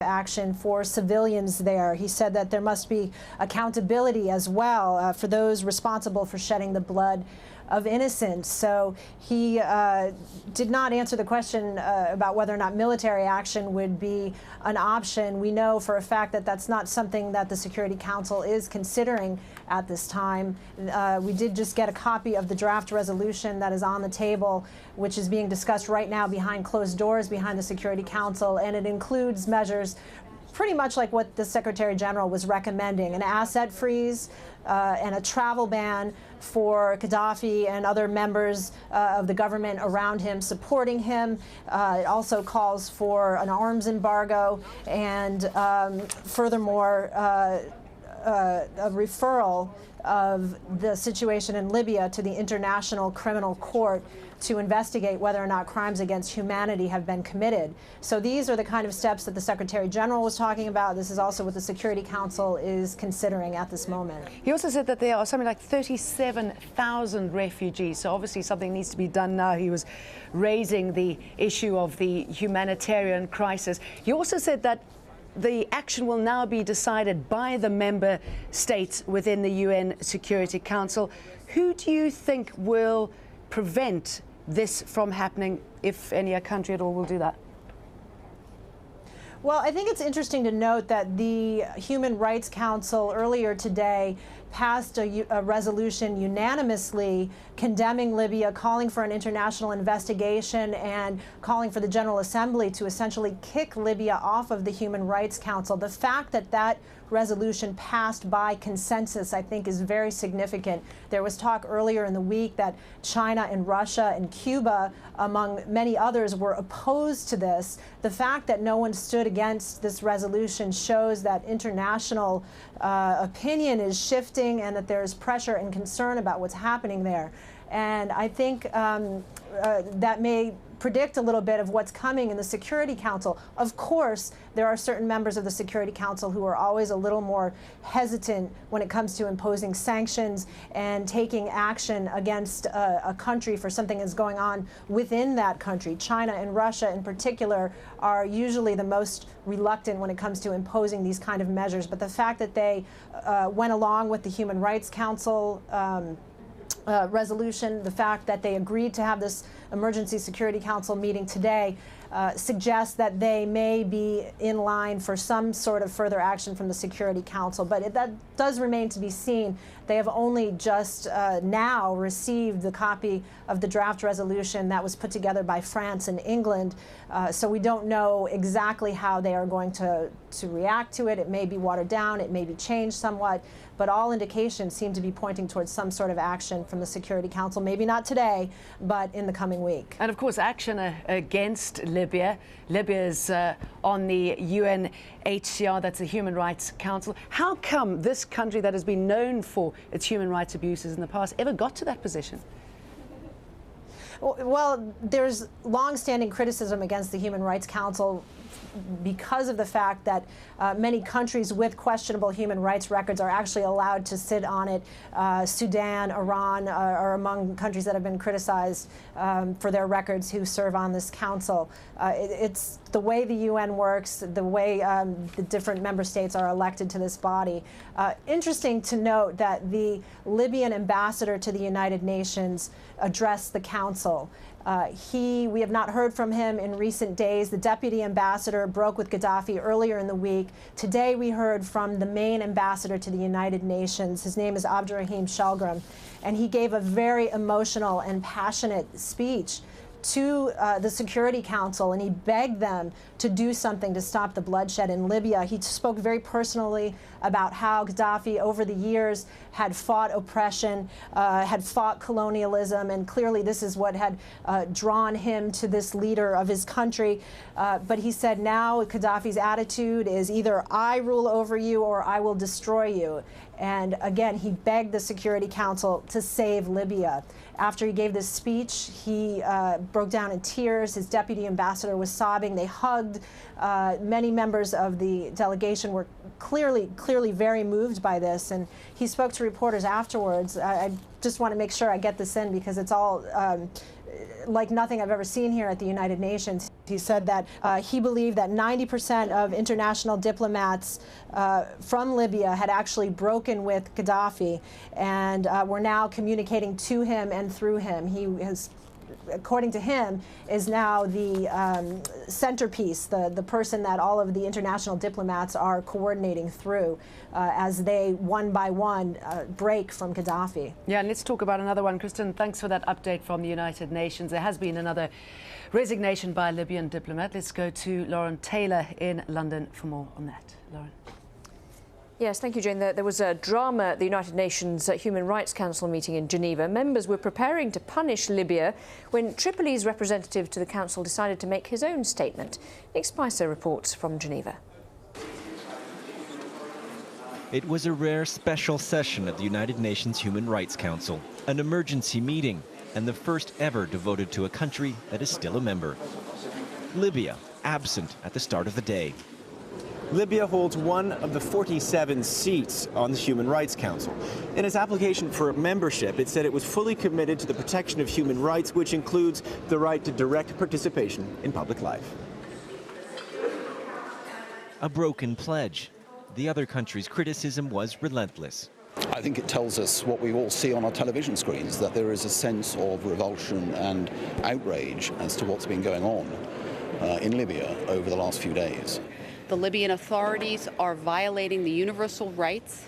action for civilians there. He said that there must be accountability as well for those responsible for shedding the blood of innocents. So he did not answer the question about whether or not military action would be an option. We know for a fact that that's not something that the Security Council is considering at this time. We did just get a copy of the draft resolution that is on the table, which is being discussed right now behind closed doors behind the Security Council, and it includes measures pretty much like what the Secretary General was recommending: an asset freeze and a travel ban for Gaddafi and other members of the government around him supporting him. It also calls for an arms embargo and furthermore a referral of the situation in Libya to the International Criminal Court to investigate whether or not crimes against humanity have been committed. So these are the kind of steps that the Secretary General was talking about. This is also what the Security Council is considering at this moment. He also said that there are something like 37,000 refugees, so obviously something needs to be done now. He was raising the issue of the humanitarian crisis. He also said that the action will now be decided by the member states within the UN Security Council. Who do you think will prevent this from happening, if any country at all will do that? Well, I think it's interesting to note that the Human Rights Council earlier today passed a resolution unanimously condemning Libya, calling for an international investigation, and calling for the General Assembly to essentially kick Libya off of the Human Rights Council. The fact that that resolution passed by consensus, I think, is very significant. There was talk earlier in the week that China and Russia and Cuba, among many others, were opposed to this. The fact that no one stood against this resolution shows that international opinion is shifting and that there's pressure and concern about what's happening there. And I think that may predict a little bit of what's coming in the Security Council. Of course, there are certain members of the Security Council who are always a little more hesitant when it comes to imposing sanctions and taking action against a country for something that's going on within that country. China and Russia in particular are usually the most reluctant when it comes to imposing these kind of measures. But the fact that they went along with the Human Rights Council resolution, the fact that they agreed to have this Emergency Security Council meeting today suggests that they may be in line for some sort of further action from the Security Council. But that does remain to be seen. They have only just now received the copy of the draft resolution that was put together by France and England. So we don't know exactly how they are going to react to it. It may be watered down, it may be changed somewhat, but all indications seem to be pointing towards some sort of action from the Security Council, maybe not today, but in the coming week. And of course, action against Libya. Libya is on the UNHCR, that's the Human Rights Council. How come this country that has been known for its human rights abuses in the past ever got to that position? Well, there's long-standing criticism against the Human Rights Council because of the fact that many countries with questionable human rights records are actually allowed to sit on it. Sudan, Iran are among countries that have been criticized for their records who serve on this council. It's the way the UN works, the way the different member states are elected to this body. Interesting to note that the Libyan ambassador to the United Nations addressed the council. We have not heard from him in recent days. The deputy ambassador broke with Gaddafi earlier in the week. Today we heard from the main ambassador to the United Nations. His name is Abdurrahim Shalgram, and he gave a very emotional and passionate speech to the Security Council, and he begged them to do something to stop the bloodshed in Libya. He spoke very personally about how Gaddafi over the years had fought oppression, had fought colonialism, and clearly this is what had drawn him to this leader of his country. But he said now Gaddafi's attitude is either I rule over you or I will destroy you. And again, he begged the Security Council to save Libya. After he gave this speech, he broke down in tears. His deputy ambassador was sobbing. They hugged. Many members of the delegation were clearly very moved by this. And he spoke to reporters afterwards. I just want to make sure I get this in because it's all like nothing I've ever seen here at the United Nations. He said that he believed that 90% of international diplomats from Libya had actually broken with Gaddafi and were now communicating to him and through him. He has, according to him, is now the centerpiece, the person that all of the international diplomats are coordinating through as they, one by one, break from Gaddafi. Yeah, and let's talk about another one. Kristen, thanks for that update from the United Nations. There has been another resignation by a Libyan diplomat. Let's go to Lauren Taylor in London for more on that. Lauren. Yes, thank you, Jane. There was a drama at the United Nations Human Rights Council meeting in Geneva. Members were preparing to punish Libya when Tripoli's representative to the Council decided to make his own statement. Nick Spicer reports from Geneva. It was a rare special session at the United Nations Human Rights Council, an emergency meeting, and the first ever devoted to a country that is still a member. Libya, absent at the start of the day. Libya holds one of the 47 seats on the Human Rights Council. In its application for membership, it said it was fully committed to the protection of human rights, which includes the right to direct participation in public life. A broken pledge. The other country's criticism was relentless. I think it tells us what we all see on our television screens, that there is a sense of revulsion and outrage as to what's been going on in Libya over the last few days. The Libyan authorities are violating the universal rights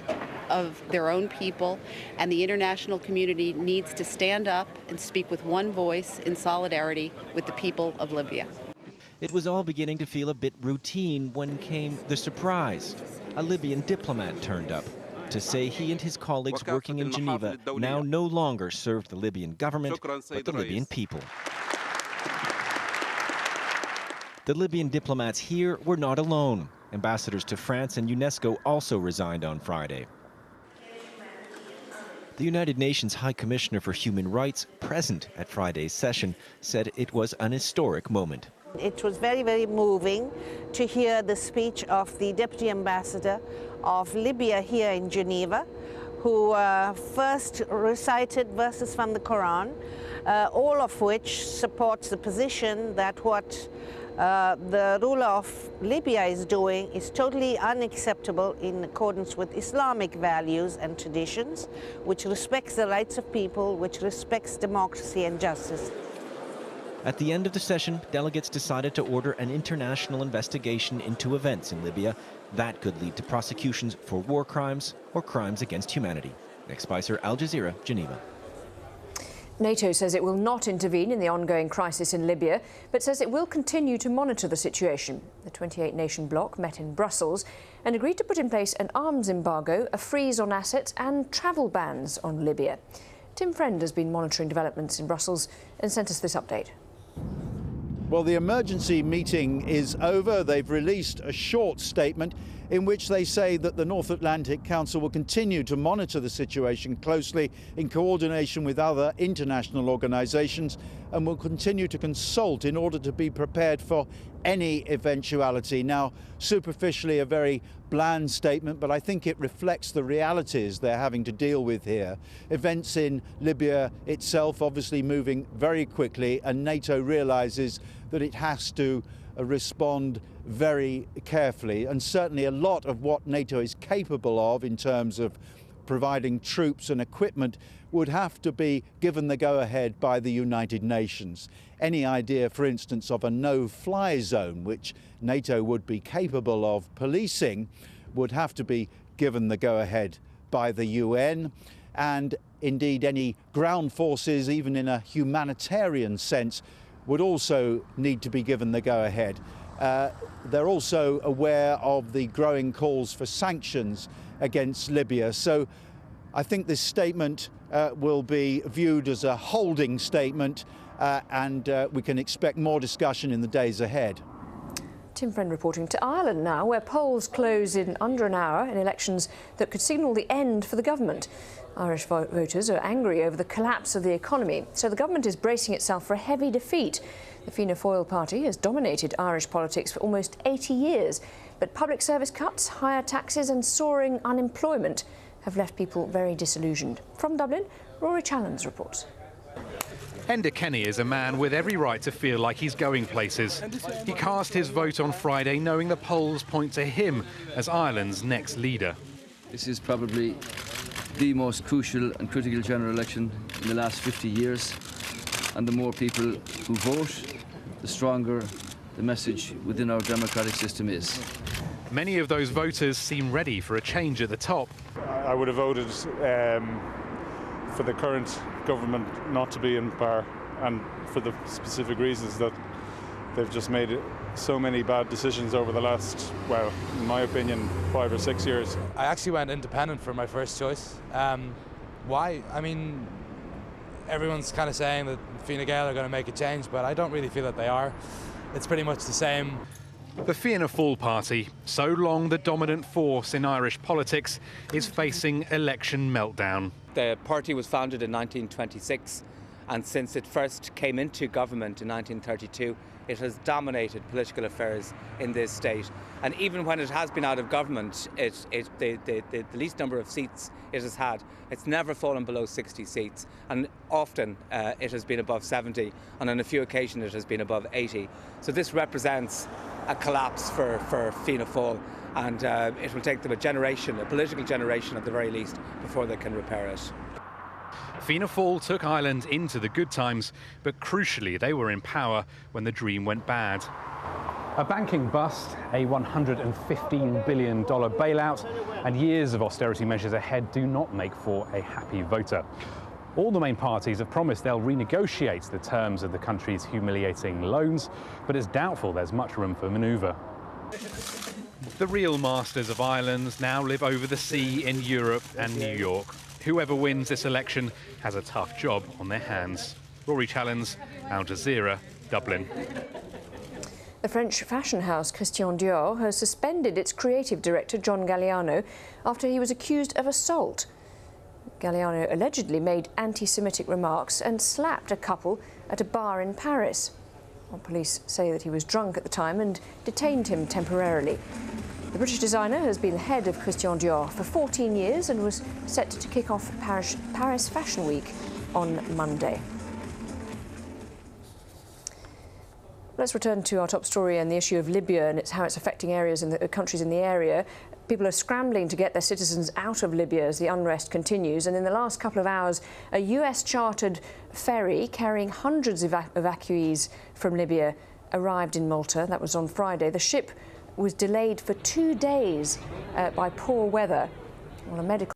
of their own people, and the international community needs to stand up and speak with one voice in solidarity with the people of Libya. It was all beginning to feel a bit routine when came the surprise. A Libyan diplomat turned up to say he and his colleagues working in Geneva now no longer served the Libyan government, but the Libyan people. The Libyan diplomats here were not alone. Ambassadors to France and UNESCO also resigned on Friday. The United Nations High Commissioner for Human Rights, present at Friday's session, said it was an historic moment. It was very, very moving to hear the speech of the Deputy Ambassador of Libya here in Geneva, who first recited verses from the Quran, all of which supports the position that what the ruler of Libya is doing is totally unacceptable in accordance with Islamic values and traditions, which respects the rights of people, which respects democracy and justice. At the end of the session, delegates decided to order an international investigation into events in Libya that could lead to prosecutions for war crimes or crimes against humanity. Nick Spicer, AlJazeera, Geneva. NATO says it will not intervene in the ongoing crisis in Libya, but says it will continue to monitor the situation. The 28-nation bloc met in Brussels and agreed to put in place an arms embargo, a freeze on assets and travel bans on Libya. Tim Friend has been monitoring developments in Brussels and sent us this update. Well, the emergency meeting is over. They've released a short statement in which they say that the North Atlantic Council will continue to monitor the situation closely in coordination with other international organisations and will continue to consult in order to be prepared for any eventuality. Now, superficially a very bland statement, but I think it reflects the realities they're having to deal with here. Events in Libya itself obviously moving very quickly, and NATO realises that it has to respond very carefully, and certainly a lot of what NATO is capable of in terms of providing troops and equipment would have to be given the go-ahead by the United Nations. Any idea, for instance, of a no-fly zone, which NATO would be capable of policing, would have to be given the go-ahead by the UN, and indeed any ground forces, even in a humanitarian sense, would also need to be given the go-ahead. They're also aware of the growing calls for sanctions against Libya. So I think this statement will be viewed as a holding statement, and we can expect more discussion in the days ahead. Tim Friend reporting to Ireland now, where polls close in under an hour in elections that could signal the end for the government. Irish voters are angry over the collapse of the economy, so the government is bracing itself for a heavy defeat. The Fianna Fáil party has dominated Irish politics for almost 80 years, but public service cuts, higher taxes and soaring unemployment have left people very disillusioned. From Dublin, Rory Challens reports. Enda Kenny is a man with every right to feel like he's going places. He cast his vote on Friday knowing the polls point to him as Ireland's next leader. This is probably the most crucial and critical general election in the last 50 years. And the more people who vote, the stronger the message within our democratic system is. Many of those voters seem ready for a change at the top. I would have voted for the current government not to be in power, and for the specific reasons that they've just made so many bad decisions over the last, well, in my opinion, 5 or 6 years. I actually went independent for my first choice. Why? I mean, everyone's kind of saying that Fine Gael are going to make a change, but I don't really feel that they are. It's pretty much the same. The Fianna Fáil party, so long the dominant force in Irish politics, is facing election meltdown. The party was founded in 1926, and since it first came into government in 1932, it has dominated political affairs in this state. And even when it has been out of government, the least number of seats it has had, it's never fallen below 60 seats. And often it has been above 70, and on a few occasions it has been above 80. So this represents a collapse for Fianna Fáil, and it will take them a generation, a political generation at the very least, before they can repair it. Fianna Fáil took Ireland into the good times, but crucially they were in power when the dream went bad. A banking bust, a $115 billion bailout, and years of austerity measures ahead do not make for a happy voter. All the main parties have promised they'll renegotiate the terms of the country's humiliating loans, but it's doubtful there's much room for manoeuvre. The real masters of Ireland now live over the sea in Europe and New York. Whoever wins this election has a tough job on their hands. Rory Challens, AlJazeera, Dublin. The French fashion house Christian Dior has suspended its creative director John Galliano after he was accused of assault. Galliano allegedly made anti-Semitic remarks and slapped a couple at a bar in Paris. Well, police say that he was drunk at the time and detained him temporarily. The British designer has been the head of Christian Dior for 14 years and was set to kick off Paris Fashion Week on Monday. Let's return to our top story and the issue of Libya and how it's affecting areas in the countries in the area. People are scrambling to get their citizens out of Libya as the unrest continues. And in the last couple of hours, a US-chartered ferry carrying hundreds of evacuees from Libya arrived in Malta. That was on Friday. The ship was delayed for 2 days by poor weather. Well, a medical